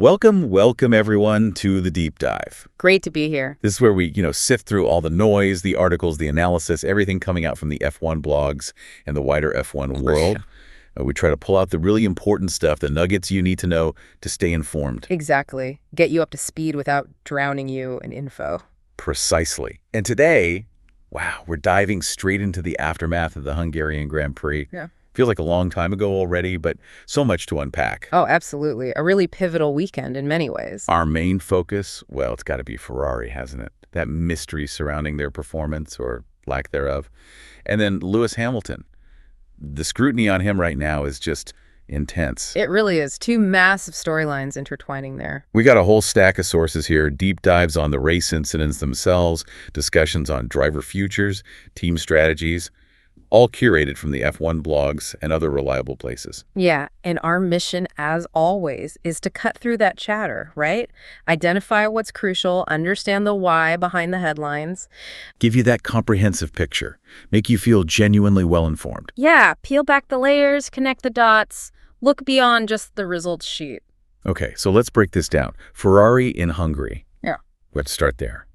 Welcome everyone to the deep dive. Great to be here. This is where we, sift through all the noise, the articles, the analysis, everything coming out from the F1 blogs and the wider F1 world. We try to pull out the really important stuff, the nuggets you need to know to stay informed. Exactly. Get you up to speed without drowning you in info. Precisely. And today, wow, we're diving straight into the aftermath of the Hungarian Grand Prix. Yeah. Feels like a long time ago already, but so much to unpack. Oh, absolutely. A really pivotal weekend in many ways. Our main focus, well, it's got to be Ferrari, hasn't it? That mystery surrounding their performance or lack thereof. And then Lewis Hamilton. The scrutiny on him right now is just intense. It really is. Two massive storylines intertwining there. We got a whole stack of sources here, deep dives on the race incidents themselves, discussions on driver futures, team strategies, all curated from the F1 blogs and other reliable places. Yeah, and our mission, as always, is to cut through that chatter, right? Identify what's crucial, understand the why behind the headlines. Give you that comprehensive picture, make you feel genuinely well-informed. Yeah, peel back the layers, connect the dots, look beyond just the results sheet. Okay, so let's break this down. Ferrari in Hungary. Yeah. Let's start there.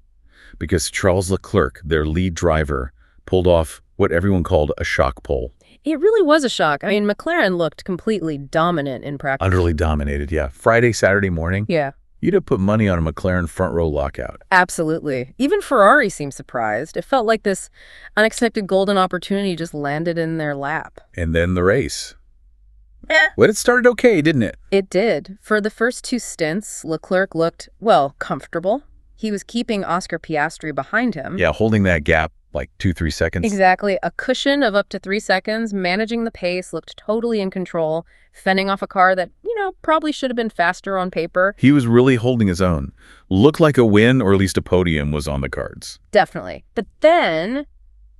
Because Charles Leclerc, their lead driver, pulled off what everyone called a shock pole. It really was a shock. I mean, McLaren looked completely dominant in practice. Utterly dominated, yeah. Friday, Saturday morning, Yeah. you'd have put money on a McLaren front row lockout. Absolutely. Even Ferrari seemed surprised. It felt like this unexpected golden opportunity just landed in their lap. And then the race. Well, it started okay, didn't it? It did. For the first two stints, Leclerc looked, well, comfortable. He was keeping Oscar Piastri behind him. Yeah, holding that gap like 2-3 seconds. Exactly. A cushion of up to 3 seconds, managing the pace, looked totally in control, fending off a car that, probably should have been faster on paper. He was really holding his own. Looked like a win or at least a podium was on the cards. Definitely. But then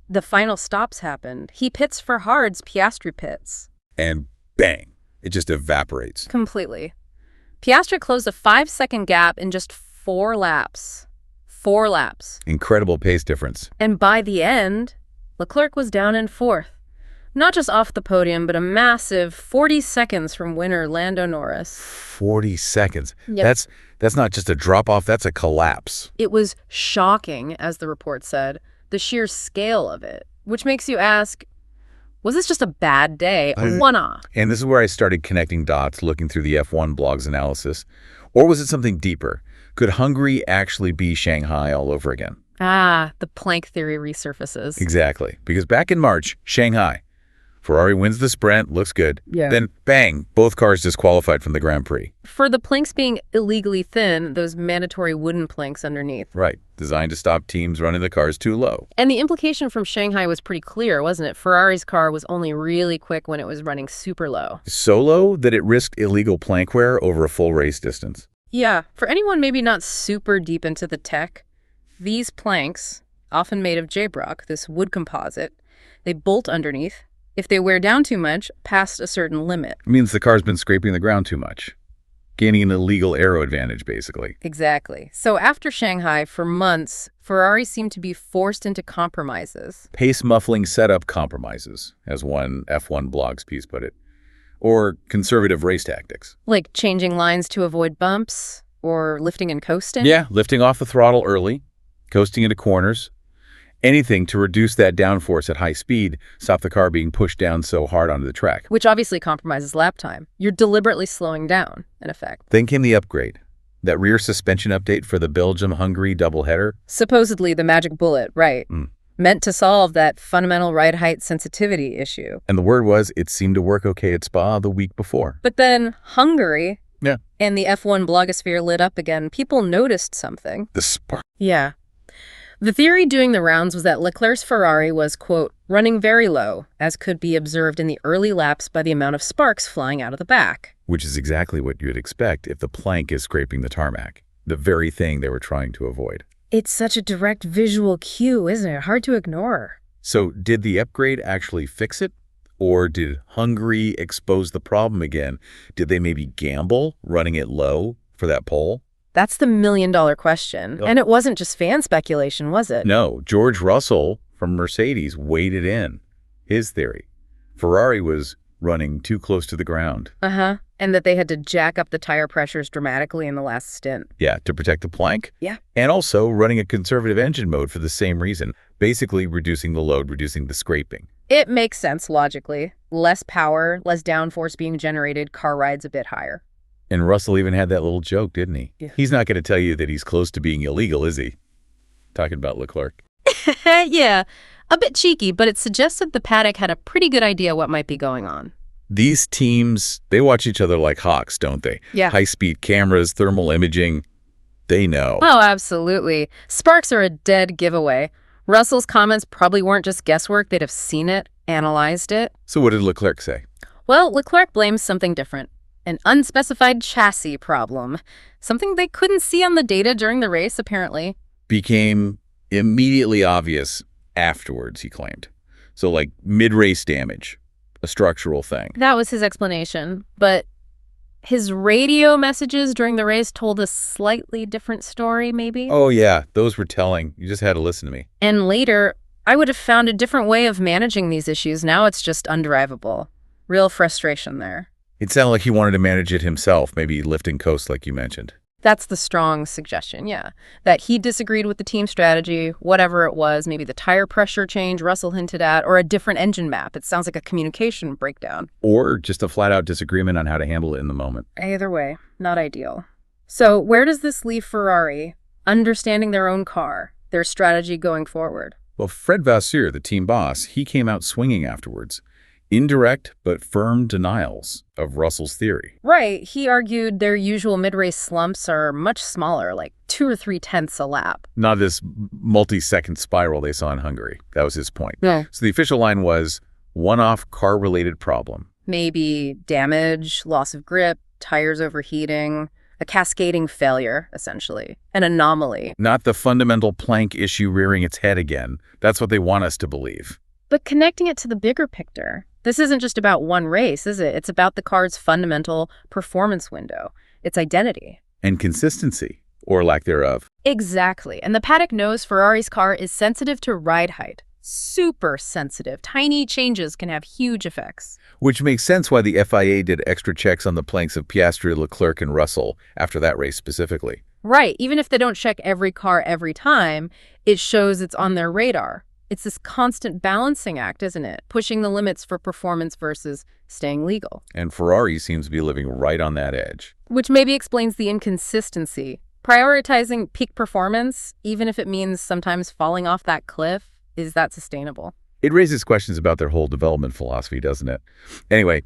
the final stops happened. He pits for hards, Piastri pits. And bang, it just evaporates. Completely. Piastri closed a 5-second gap in just 4 laps. 4 laps. Incredible pace difference. And by the end, Leclerc was down in 4th. Not just off the podium, but a massive 40 seconds from winner Lando Norris. 40 seconds. Yep. That's not just a drop-off, that's a collapse. It was shocking, as the report said, the sheer scale of it, which makes you ask, was this just a bad day, a one-off? And this is where I started connecting dots, looking through the F1 blog's analysis. Or was it something deeper? Could Hungary actually be Shanghai all over again? Ah, the Planck theory resurfaces. Exactly. Because back in March, Shanghai, Ferrari wins the sprint, looks good. Yeah. Then, bang, both cars disqualified from the Grand Prix. For the planks being illegally thin, those mandatory wooden planks underneath. Right. Designed to stop teams running the cars too low. And the implication from Shanghai was pretty clear, wasn't it? Ferrari's car was only really quick when it was running super low. So low that it risked illegal plank wear over a full race distance. Yeah, for anyone maybe not super deep into the tech, these planks, often made of J-Brock, this wood composite, they bolt underneath. If they wear down too much, past a certain limit. It means the car's been scraping the ground too much, gaining an illegal aero advantage, basically. Exactly. So after Shanghai, for months, Ferrari seemed to be forced into compromises. Pace muffling setup compromises, as one F1 blogs piece put it. Or conservative race tactics. Like changing lines to avoid bumps, or lifting and coasting? Yeah, lifting off the throttle early, coasting into corners. Anything to reduce that downforce at high speed, stop the car being pushed down so hard onto the track. Which obviously compromises lap time. You're deliberately slowing down, in effect. Then came the upgrade. That rear suspension update for the Belgium-Hungary doubleheader. Supposedly the magic bullet, right. Meant to solve that fundamental ride height sensitivity issue. And the word was it seemed to work okay at Spa the week before. But then Hungary Yeah. and the F1 blogosphere lit up again. People noticed something. The spark. Yeah. The theory doing the rounds was that Leclerc's Ferrari was, quote, running very low, as could be observed in the early laps by the amount of sparks flying out of the back. Which is exactly what you'd expect if the plank is scraping the tarmac. The very thing they were trying to avoid. It's such a direct visual cue, isn't it? Hard to ignore. So did the upgrade actually fix it? Or did Hungary expose the problem again? Did they maybe gamble running it low for that pole? That's the million-dollar question. And it wasn't just fan speculation, was it? No, George Russell from Mercedes waded in. His theory. Ferrari was running too close to the ground. Uh-huh. And that they had to jack up the tire pressures dramatically in the last stint. Yeah, to protect the plank. Yeah. And also running a conservative engine mode for the same reason, basically reducing the load, reducing the scraping. It makes sense logically. Less power, less downforce being generated, car rides a bit higher. And Russell even had that little joke, didn't he? Yeah. He's not going to tell you that he's close to being illegal, is he? Talking about Leclerc. Yeah, a bit cheeky, but it suggested the paddock had a pretty good idea what might be going on. These teams, they watch each other like hawks, don't they? Yeah. High-speed cameras, thermal imaging. They know. Oh, absolutely. Sparks are a dead giveaway. Russell's comments probably weren't just guesswork. They'd have seen it, analyzed it. So what did Leclerc say? Well, Leclerc blames something different. An unspecified chassis problem. Something they couldn't see on the data during the race, apparently. Became immediately obvious afterwards, he claimed. So like mid-race damage, a structural thing. That was his explanation. But his radio messages during the race told a slightly different story, maybe? Oh yeah, those were telling. You just had to listen to me. And later, I would have found a different way of managing these issues. Now it's just undrivable. Real frustration there. It sounded like he wanted to manage it himself, maybe lift and coast like you mentioned. That's the strong suggestion, yeah. That he disagreed with the team strategy, whatever it was, maybe the tire pressure change Russell hinted at, or a different engine map. It sounds like a communication breakdown. Or just a flat-out disagreement on how to handle it in the moment. Either way, not ideal. So where does this leave Ferrari, understanding their own car, their strategy going forward? Well, Fred Vasseur, the team boss, he came out swinging afterwards. Indirect but firm denials of Russell's theory. Right. He argued their usual mid-race slumps are much smaller, like 2 or 3 tenths a lap. Not this multi-second spiral they saw in Hungary. That was his point. Yeah. So the official line was, one-off car-related problem. Maybe damage, loss of grip, tires overheating, a cascading failure, essentially. An anomaly. Not the fundamental plank issue rearing its head again. That's what they want us to believe. But connecting it to the bigger picture, this isn't just about one race, is it? It's about the car's fundamental performance window, its identity. And consistency, or lack thereof. Exactly. And the paddock knows Ferrari's car is sensitive to ride height. Super sensitive. Tiny changes can have huge effects. Which makes sense why the FIA did extra checks on the planks of Piastri, Leclerc, and Russell after that race specifically. Right. Even if they don't check every car every time, it shows it's on their radar. It's this constant balancing act, isn't it? Pushing the limits for performance versus staying legal. And Ferrari seems to be living right on that edge. Which maybe explains the inconsistency. Prioritizing peak performance, even if it means sometimes falling off that cliff, is that sustainable? It raises questions about their whole development philosophy, doesn't it? Anyway,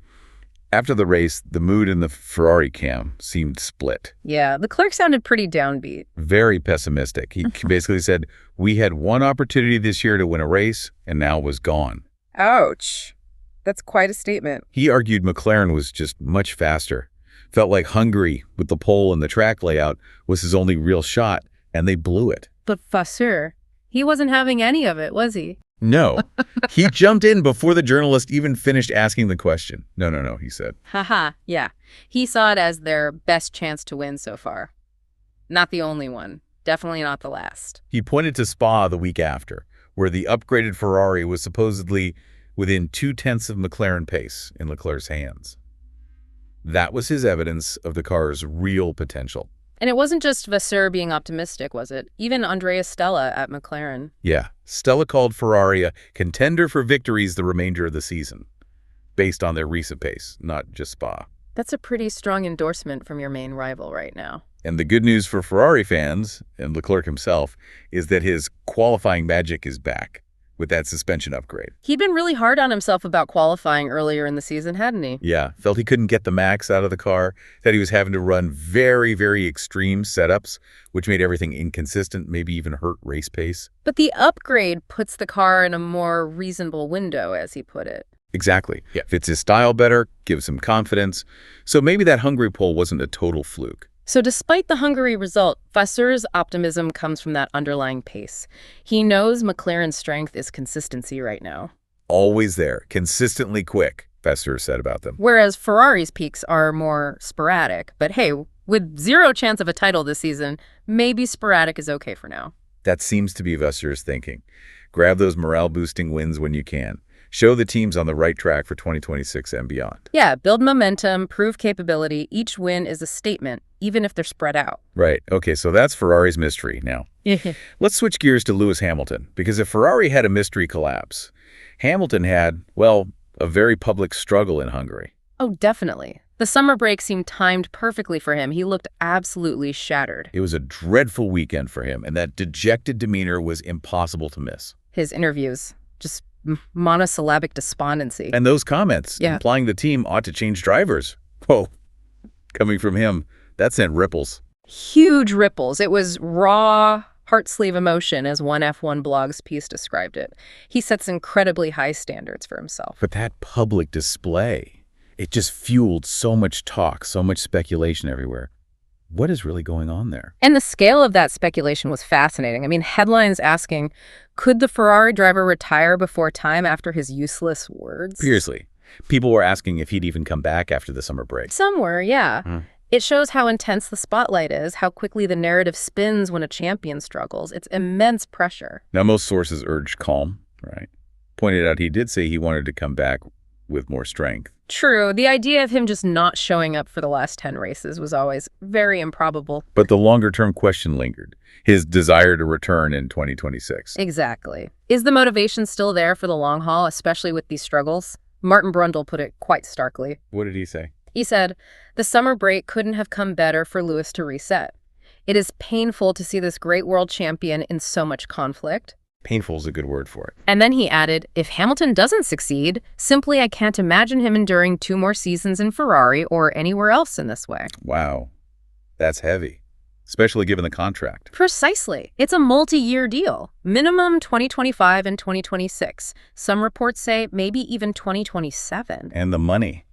after the race, the mood in the Ferrari camp seemed split. Yeah, Leclerc sounded pretty downbeat. Very pessimistic. He basically said, we had one opportunity this year to win a race, and now it was gone. Ouch. That's quite a statement. He argued McLaren was just much faster. Felt like Hungary, with the pole and the track layout, was his only real shot, and they blew it. But Vasseur, he wasn't having any of it, was he? No. He jumped in before the journalist even finished asking the question. No, he said. Haha, yeah. He saw it as their best chance to win so far. Not the only one. Definitely not the last. He pointed to Spa the week after, where the upgraded Ferrari was supposedly within 0.2 of McLaren pace in Leclerc's hands. That was his evidence of the car's real potential. And it wasn't just Vasseur being optimistic, was it? Even Andrea Stella at McLaren. Yeah, Stella called Ferrari a contender for victories the remainder of the season, based on their recent pace, not just Spa. That's a pretty strong endorsement from your main rival right now. And the good news for Ferrari fans, and Leclerc himself, is that his qualifying magic is back with that suspension upgrade. He'd been really hard on himself about qualifying earlier in the season, hadn't he? Yeah, felt he couldn't get the max out of the car, that he was having to run very, very extreme setups, which made everything inconsistent, maybe even hurt race pace. But the upgrade puts the car in a more reasonable window, as he put it. Exactly. Yeah. Fits his style better, gives him confidence. So maybe that Hungary pole wasn't a total fluke. So despite the Hungary result, Vasseur's optimism comes from that underlying pace. He knows McLaren's strength is consistency right now. Always there, consistently quick, Vasseur said about them. Whereas Ferrari's peaks are more sporadic. But hey, with zero chance of a title this season, maybe sporadic is okay for now. That seems to be Vasseur's thinking. Grab those morale-boosting wins when you can. Show the teams on the right track for 2026 and beyond. Yeah, build momentum, prove capability. Each win is a statement, even if they're spread out. Right. Okay, so that's Ferrari's mystery. Now, let's switch gears to Lewis Hamilton, because if Ferrari had a mystery collapse, Hamilton had, well, a very public struggle in Hungary. Oh, definitely. The summer break seemed timed perfectly for him. He looked absolutely shattered. It was a dreadful weekend for him, and that dejected demeanor was impossible to miss. His interviews, just monosyllabic despondency. And those comments, implying the team ought to change drivers. Whoa, coming from him, that sent ripples. Huge ripples. It was raw, heart-sleeve emotion, as one F1 blog's piece described it. He sets incredibly high standards for himself. But that public display, it just fueled so much talk, so much speculation everywhere. What is really going on there? And the scale of that speculation was fascinating. I mean, headlines asking, could the Ferrari driver retire before time after his useless words? Seriously. People were asking if he'd even come back after the summer break. Some were, yeah. It shows how intense the spotlight is, how quickly the narrative spins when a champion struggles. It's immense pressure. Now, most sources urged calm, right? Pointed out he did say he wanted to come back with more strength. True. The idea of him just not showing up for the last 10 races was always very improbable. But the longer-term question lingered, his desire to return in 2026. Exactly. Is the motivation still there for the long haul, especially with these struggles? Martin Brundle put it quite starkly. What did he say? He said, the summer break couldn't have come better for Lewis to reset. It is painful to see this great world champion in so much conflict. Painful is a good word for it. And then he added, if Hamilton doesn't succeed, simply I can't imagine him enduring 2 more seasons in Ferrari or anywhere else in this way. Wow. That's heavy, especially given the contract. Precisely. It's a multi-year deal. Minimum 2025 and 2026. Some reports say maybe even 2027. And the money.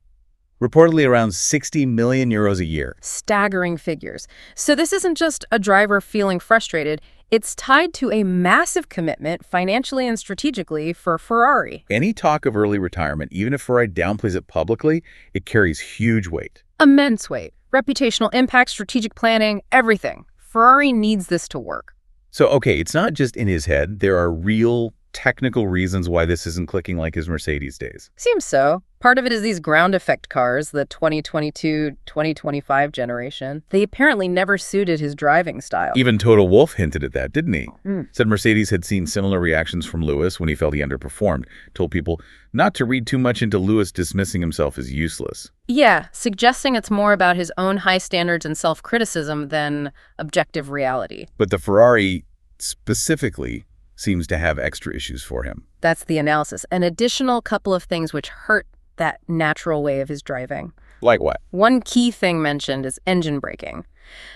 Reportedly around 60 million euros a year. Staggering figures. So this isn't just a driver feeling frustrated. It's tied to a massive commitment financially and strategically for Ferrari. Any talk of early retirement, even if Ferrari downplays it publicly, it carries huge weight. Immense weight. Reputational impact, strategic planning, everything. Ferrari needs this to work. So, okay, it's not just in his head. There are real technical reasons why this isn't clicking like his Mercedes days. Seems so. Part of it is these ground effect cars, the 2022-2025 generation. They apparently never suited his driving style. Even Toto Wolff hinted at that, didn't he? Said Mercedes had seen similar reactions from Lewis when he felt he underperformed. Told people not to read too much into Lewis dismissing himself as useless. Yeah, suggesting it's more about his own high standards and self-criticism than objective reality. But the Ferrari specifically seems to have extra issues for him. That's the analysis. An additional couple of things which hurt that natural way of his driving. Like what? One key thing mentioned is engine braking.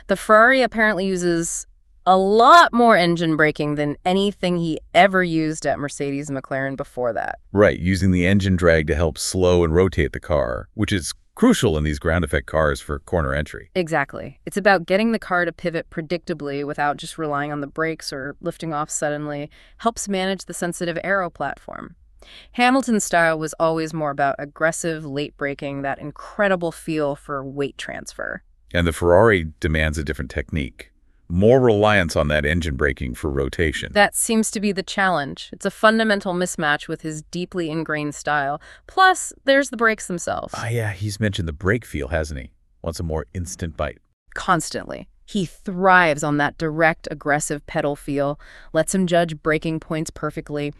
The Ferrari apparently uses a lot more engine braking than anything he ever used at Mercedes and McLaren before that. Right, using the engine drag to help slow and rotate the car, which is crucial in these ground effect cars for corner entry. Exactly. It's about getting the car to pivot predictably without just relying on the brakes or lifting off suddenly. Helps manage the sensitive aero platform. Hamilton's style was always more about aggressive late braking, that incredible feel for weight transfer. And the Ferrari demands a different technique. More reliance on that engine braking for rotation. That seems to be the challenge. It's a fundamental mismatch with his deeply ingrained style. Plus, there's the brakes themselves. Yeah, he's mentioned the brake feel, hasn't he? Wants a more instant bite. Constantly. He thrives on that direct, aggressive pedal feel, lets him judge braking points perfectly.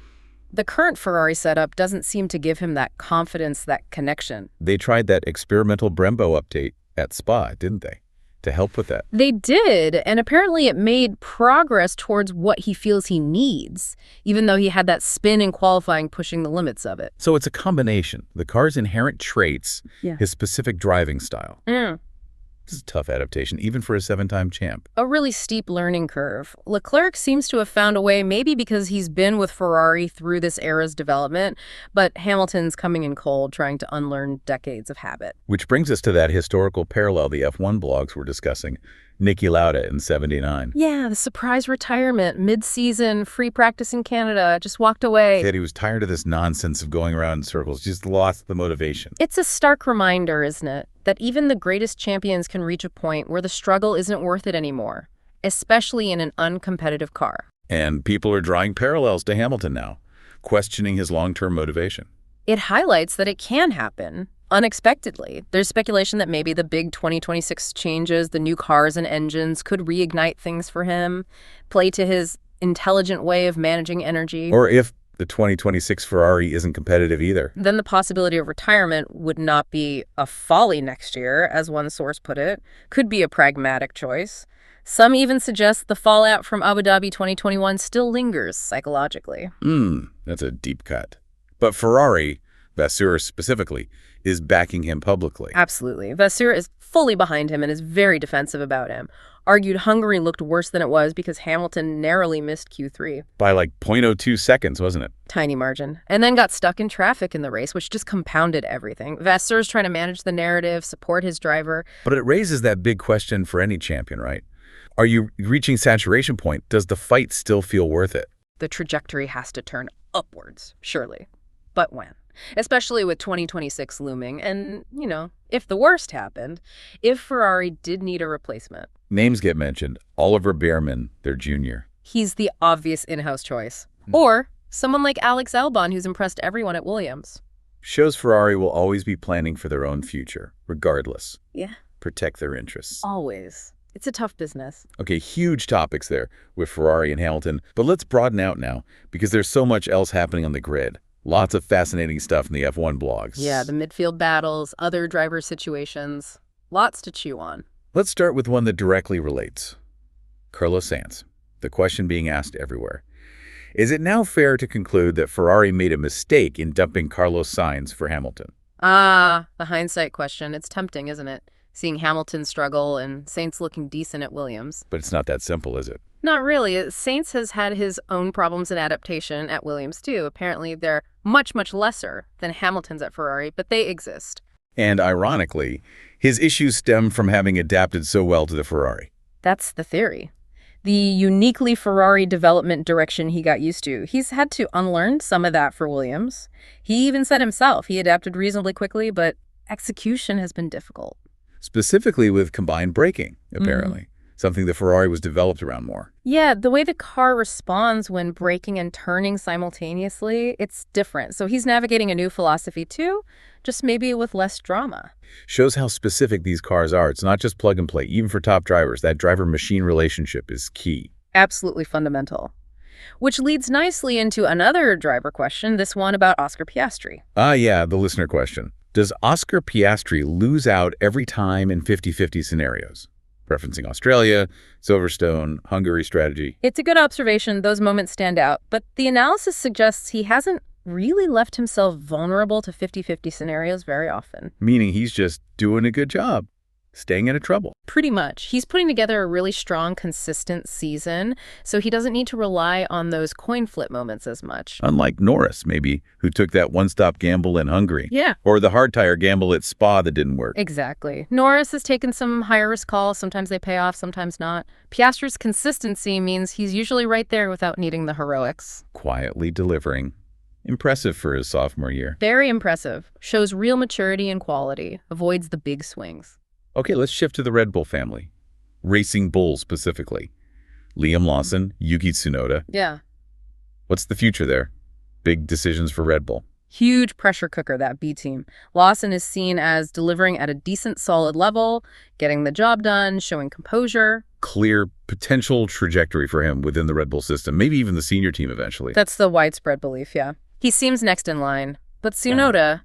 The current Ferrari setup doesn't seem to give him that confidence, that connection. They tried that experimental Brembo update at Spa, didn't they? To help with that. They did, and apparently it made progress towards what he feels he needs, even though he had that spin in qualifying pushing the limits of it. So it's a combination. The car's inherent traits, his specific driving style. This is a tough adaptation, even for a 7-time champ. A really steep learning curve. Leclerc seems to have found a way, maybe because he's been with Ferrari through this era's development, but Hamilton's coming in cold, trying to unlearn decades of habit. Which brings us to that historical parallel the F1 blogs were discussing. Niki Lauda in '79. Yeah, the surprise retirement, mid-season, free practice in Canada, just walked away. Said he was tired of this nonsense of going around in circles, just lost the motivation. It's a stark reminder, isn't it, that even the greatest champions can reach a point where the struggle isn't worth it anymore, especially in an uncompetitive car. And people are drawing parallels to Hamilton now. questioning his long-term motivation. It highlights that it can happen unexpectedly. There's speculation that maybe the big 2026 changes, the new cars and engines, could reignite things for him, play to his intelligent way of managing energy. Or if the 2026 Ferrari isn't competitive either. Then the possibility of retirement would not be a folly next year, as one source put it. Could be a pragmatic choice. Some even suggest the fallout from Abu Dhabi 2021 still lingers psychologically. That's a deep cut. But Ferrari, Vasseur specifically, is backing him publicly. Absolutely. Vasseur is fully behind him and is very defensive about him. Argued Hungary looked worse than it was because Hamilton narrowly missed Q3. By like 0.02 seconds, wasn't it? Tiny margin. And then got stuck in traffic in the race, which just compounded everything. Vasseur's trying to manage the narrative, support his driver. But it raises that big question for any champion, right? Are you reaching saturation point? Does the fight still feel worth it? The trajectory has to turn upwards, surely. But when? Especially with 2026 looming. And, if the worst happened, if Ferrari did need a replacement. Names get mentioned. Oliver Behrman, their junior. He's the obvious in-house choice. Or someone like Alex Albon, who's impressed everyone at Williams. Shows Ferrari will always be planning for their own future, regardless. Yeah. Protect their interests. Always. It's a tough business. Okay, huge topics there with Ferrari and Hamilton. But let's broaden out now, because there's so much else happening on the grid. Lots of fascinating stuff in the F1 blogs. Yeah, the midfield battles, other driver situations. Lots to chew on. Let's start with one that directly relates. Carlos Sainz. The question being asked everywhere. Is it now fair to conclude that Ferrari made a mistake in dumping Carlos Sainz for Hamilton? The hindsight question. It's tempting, isn't it? Seeing Hamilton struggle and Sainz looking decent at Williams. But it's not that simple, is it? Not really. Sainz has had his own problems in adaptation at Williams, too. Apparently, they're much, much lesser than Hamilton's at Ferrari, but they exist. And ironically, his issues stem from having adapted so well to the Ferrari. That's the theory. The uniquely Ferrari development direction he got used to. He's had to unlearn some of that for Williams. He even said himself he adapted reasonably quickly, but execution has been difficult. Specifically with combined braking, apparently. Something the Ferrari was developed around more. Yeah, the way the car responds when braking and turning simultaneously, it's different. So he's navigating a new philosophy too, just maybe with less drama. Shows how specific these cars are. It's not just plug and play. Even for top drivers, that driver-machine relationship is key. Absolutely fundamental. Which leads nicely into another driver question, this one about Oscar Piastri. Yeah, the listener question. Does Oscar Piastri lose out every time in 50-50 scenarios? Referencing Australia, Silverstone, Hungary strategy. It's a good observation. Those moments stand out. But the analysis suggests he hasn't really left himself vulnerable to 50-50 scenarios very often. Meaning he's just doing a good job, staying out of trouble. Pretty much. He's putting together a really strong, consistent season, so he doesn't need to rely on those coin flip moments as much. Unlike Norris, maybe, who took that one-stop gamble in Hungary. Yeah. Or the hard-tire gamble at Spa that didn't work. Exactly. Norris has taken some higher-risk calls. Sometimes they pay off, sometimes not. Piastri's consistency means he's usually right there without needing the heroics. Quietly delivering. Impressive for his sophomore year. Very impressive. Shows real maturity and quality. Avoids the big swings. Okay, let's shift to the Red Bull family. Racing Bulls specifically. Liam Lawson, Yuki Tsunoda. Yeah. What's the future there? Big decisions for Red Bull. Huge pressure cooker, that B team. Lawson is seen as delivering at a decent, solid level, getting the job done, showing composure. Clear potential trajectory for him within the Red Bull system, maybe even the senior team eventually. That's the widespread belief, yeah. He seems next in line. But Tsunoda,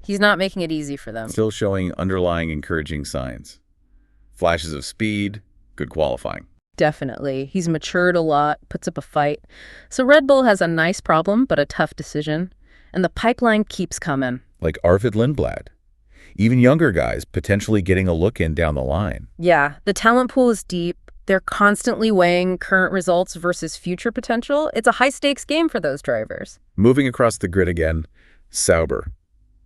he's not making it easy for them. Still showing underlying encouraging signs. Flashes of speed, good qualifying. Definitely. He's matured a lot, puts up a fight. So Red Bull has a nice problem, but a tough decision. And the pipeline keeps coming. Like Arvid Lindblad. Even younger guys potentially getting a look in down the line. Yeah, the talent pool is deep. They're constantly weighing current results versus future potential. It's a high-stakes game for those drivers. Moving across the grid again, Sauber.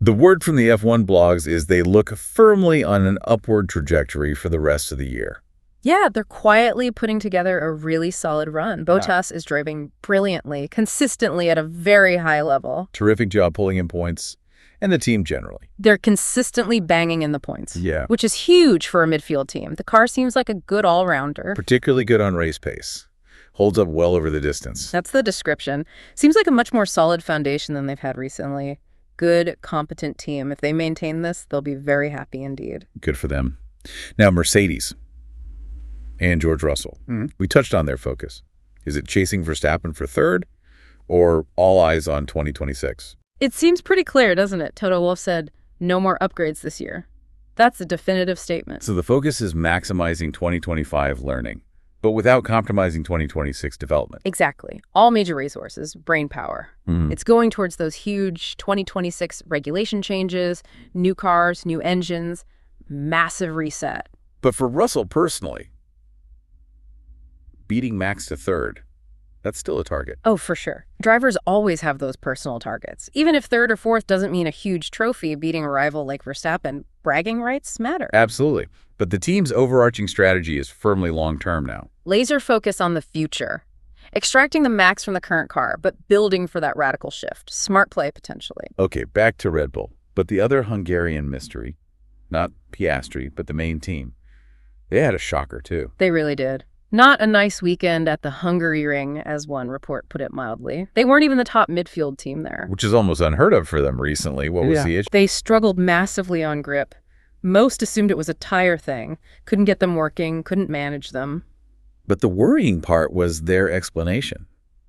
The word from the F1 blogs is they look firmly on an upward trajectory for the rest of the year. Yeah, they're quietly putting together a really solid run. Bottas is driving brilliantly, consistently at a very high level. Terrific job pulling in points, and the team generally. They're consistently banging in the points, Yeah. which is huge for a midfield team. The car seems like a good all-rounder. Particularly good on race pace. Holds up well over the distance. That's the description. Seems like a much more solid foundation than they've had recently. Good, competent team. If they maintain this, they'll be very happy indeed. Good for them. Now, Mercedes and George Russell. We touched on their focus. Is it chasing Verstappen for third or all eyes on 2026? It seems pretty clear, doesn't it? Toto Wolff said, no more upgrades this year. That's a definitive statement. So the focus is maximizing 2025 learning, but without compromising 2026 development. Exactly. All major resources, brain power. It's going towards those huge 2026 regulation changes, new cars, new engines, massive reset. But for Russell personally, beating Max to third, that's still a target. Oh, for sure. Drivers always have those personal targets. Even if third or fourth doesn't mean a huge trophy, beating a rival like Verstappen, bragging rights matter. Absolutely. But the team's overarching strategy is firmly long-term now. Laser focus on the future. Extracting the max from the current car, but building for that radical shift. Smart play, potentially. Okay, back to Red Bull. But the other Hungarian mystery, not Piastri, but the main team, they had a shocker too. They really did. Not a nice weekend at the Hungaroring, as one report put it mildly. They weren't even the top midfield team there. Which is almost unheard of for them recently. What was the issue? They struggled massively on grip. Most assumed it was a tire thing. Couldn't get them working, couldn't manage them. But the worrying part was their explanation,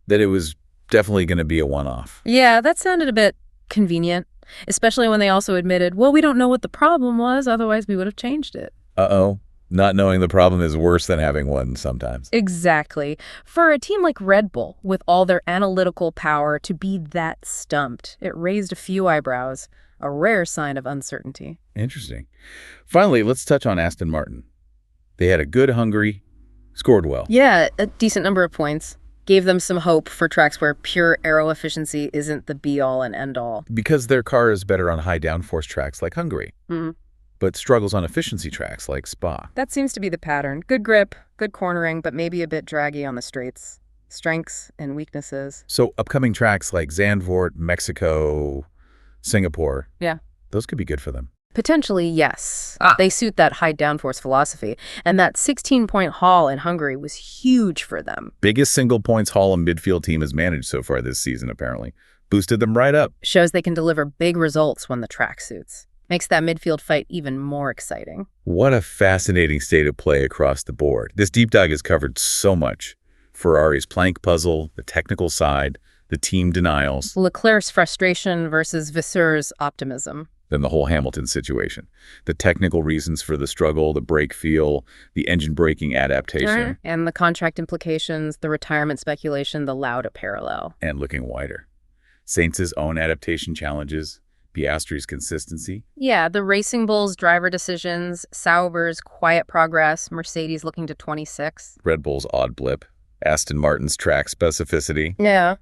that it was definitely going to be a one-off. Yeah, that sounded a bit convenient, especially when they also admitted, well, we don't know what the problem was, otherwise we would have changed it. Uh-oh. Not knowing the problem is worse than having one sometimes. Exactly. For a team like Red Bull, with all their analytical power, to be that stumped, it raised a few eyebrows, a rare sign of uncertainty. Interesting. Finally, let's touch on Aston Martin. They had a good Hungary, scored well. Yeah, a decent number of points. Gave them some hope for tracks where pure aero efficiency isn't the be-all and end-all. Because their car is better on high downforce tracks like Hungary. But struggles on efficiency tracks like Spa. That seems to be the pattern. Good grip, good cornering, but maybe a bit draggy on the straights. Strengths and weaknesses. So upcoming tracks like Zandvoort, Mexico, Singapore. Yeah. Those could be good for them. Potentially, yes. They suit that high downforce philosophy. And that 16-point haul in Hungary was huge for them. Biggest single points haul a midfield team has managed so far this season, apparently. Boosted them right up. Shows they can deliver big results when the track suits. Makes that midfield fight even more exciting. What a fascinating state of play across the board. This deep dive has covered so much. Ferrari's plank puzzle, the technical side, the team denials. Leclerc's frustration versus Vasseurs' optimism. Then the whole Hamilton situation. The technical reasons for the struggle, the brake feel, the engine braking adaptation. And the contract implications, the retirement speculation, the Lauda parallel. And looking wider. Sainz's own adaptation challenges. Piastri's consistency. Yeah, the Racing Bulls' driver decisions, Sauber's quiet progress, Mercedes looking to 26. Red Bull's odd blip, Aston Martin's track specificity. Yeah.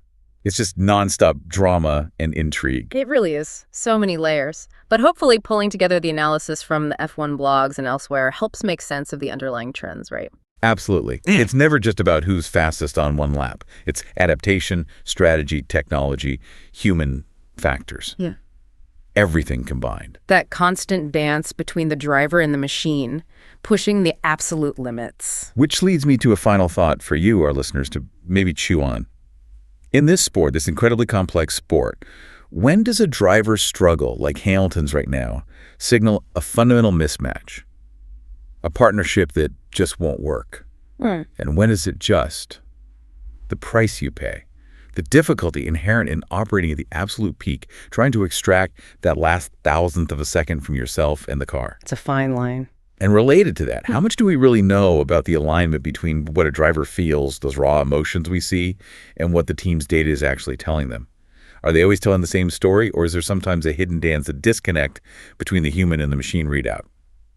It's just nonstop drama and intrigue. It really is. So many layers. But hopefully pulling together the analysis from the F1 blogs and elsewhere helps make sense of the underlying trends, right? Absolutely. It's never just about who's fastest on one lap. It's adaptation, strategy, technology, human factors. Yeah. Everything combined. That constant dance between the driver and the machine, pushing the absolute limits. Which leads me to a final thought for you, our listeners, to maybe chew on. In this sport, this incredibly complex sport, when does a driver's struggle, like Hamilton's right now, signal a fundamental mismatch? A partnership that just won't work? And when is it just the price you pay? The difficulty inherent in operating at the absolute peak, trying to extract that last thousandth of a second from yourself and the car. It's a fine line. And related to that, how much do we really know about the alignment between what a driver feels, those raw emotions we see, and what the team's data is actually telling them? Are they always telling the same story, or is there sometimes a hidden dance, a disconnect between the human and the machine readout?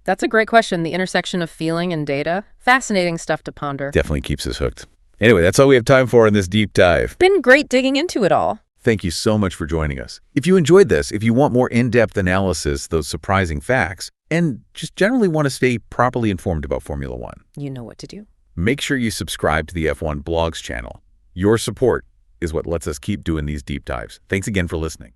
That's a great question. The intersection of feeling and data. Fascinating stuff to ponder. Definitely keeps us hooked. Anyway, that's all we have time for in this deep dive. Been great digging into it all. Thank you so much for joining us. If you enjoyed this, if you want more in-depth analysis, those surprising facts, and just generally want to stay properly informed about Formula One, you know what to do. Make sure you subscribe to the F1 Blogs channel. Your support is what lets us keep doing these deep dives. Thanks again for listening.